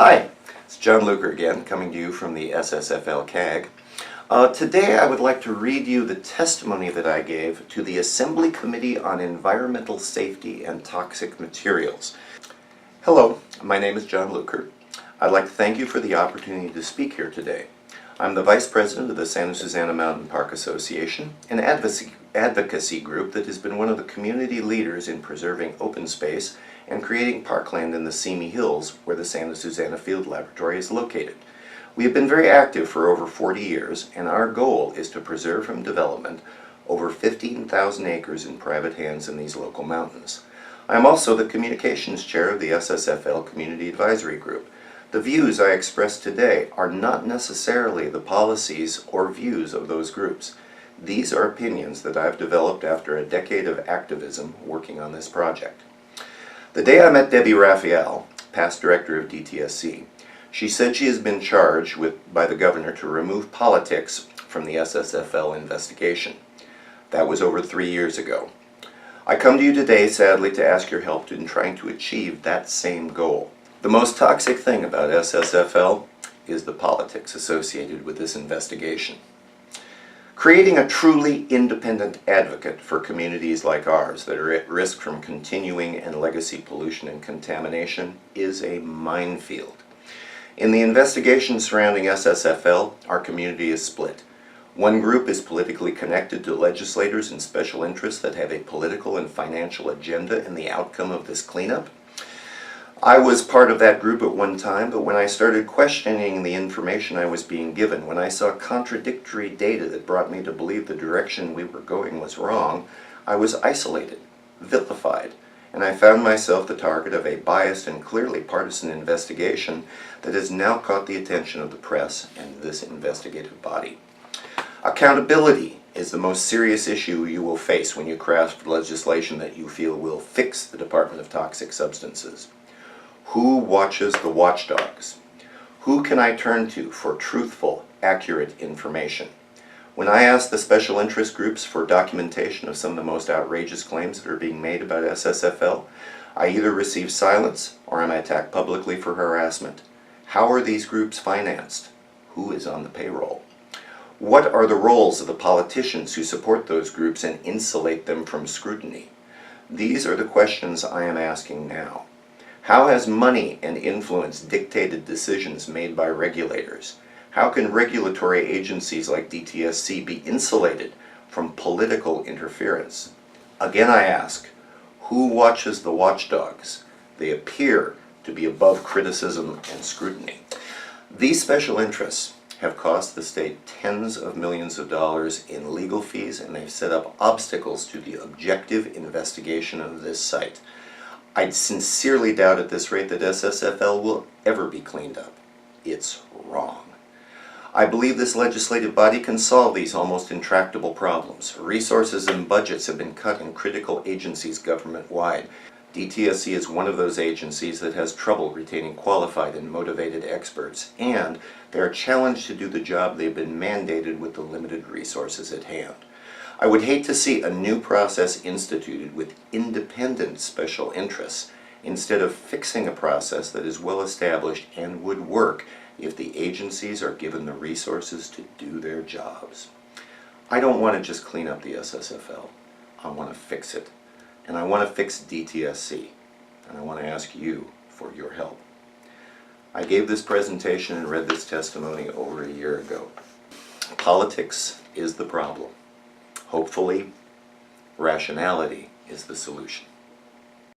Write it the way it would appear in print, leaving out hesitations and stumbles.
Hi, it's John Luker again, coming to you from the SSFL CAG. Today I would like to read you the testimony that I gave to the Assembly Committee on Environmental Safety and Toxic Materials. Hello, my name is John Luker. I'd like to thank you for the opportunity to speak here today. I'm the Vice President of the Santa Susana Mountain Park Association, an advocacy group that has been one of the community leaders in preserving open space and creating parkland in the Simi Hills where the Santa Susana Field Laboratory is located. We have been very active for over 40 years, and our goal is to preserve from development over 15,000 acres in private hands in these local mountains. I am also the communications chair of the SSFL Community Advisory Group. The views I express today are not necessarily the policies or views of those groups. These are opinions that I've developed after a decade of activism working on this project. The day I met Debbie Raphael, past director of DTSC, she said she has been charged by the governor to remove politics from the SSFL investigation. That was over 3 years ago. I come to you today, sadly, to ask your help in trying to achieve that same goal. The most toxic thing about SSFL is the politics associated with this investigation. Creating a truly independent advocate for communities like ours that are at risk from continuing and legacy pollution and contamination is a minefield. In the investigation surrounding SSFL, our community is split. One group is politically connected to legislators and special interests that have a political and financial agenda in the outcome of this cleanup. I was part of that group at one time, but when I started questioning the information I was being given, when I saw contradictory data that brought me to believe the direction we were going was wrong, I was isolated, vilified, and I found myself the target of a biased and clearly partisan investigation that has now caught the attention of the press and this investigative body. Accountability is the most serious issue you will face when you craft legislation that you feel will fix the Department of Toxic Substances. Who watches the watchdogs? Who can I turn to for truthful, accurate information? When I ask the special interest groups for documentation of some of the most outrageous claims that are being made about SSFL, I either receive silence or am attacked publicly for harassment. How are these groups financed? Who is on the payroll? What are the roles of the politicians who support those groups and insulate them from scrutiny? These are the questions I am asking now. How has money and influence dictated decisions made by regulators? How can regulatory agencies like DTSC be insulated from political interference? Again, I ask, who watches the watchdogs? They appear to be above criticism and scrutiny. These special interests have cost the state tens of millions of dollars in legal fees, and they've set up obstacles to the objective investigation of this site. I'd sincerely doubt at this rate that SSFL will ever be cleaned up. It's wrong. I believe this legislative body can solve these almost intractable problems. Resources and budgets have been cut in critical agencies government-wide. DTSC is one of those agencies that has trouble retaining qualified and motivated experts, and they are challenged to do the job they've been mandated with the limited resources at hand. I would hate to see a new process instituted with independent special interests instead of fixing a process that is well established and would work if the agencies are given the resources to do their jobs. I don't want to just clean up the SSFL. I want to fix it. And I want to fix DTSC. And I want to ask you for your help. I gave this presentation and read this testimony over a year ago. Politics is the problem. Hopefully, rationality is the solution.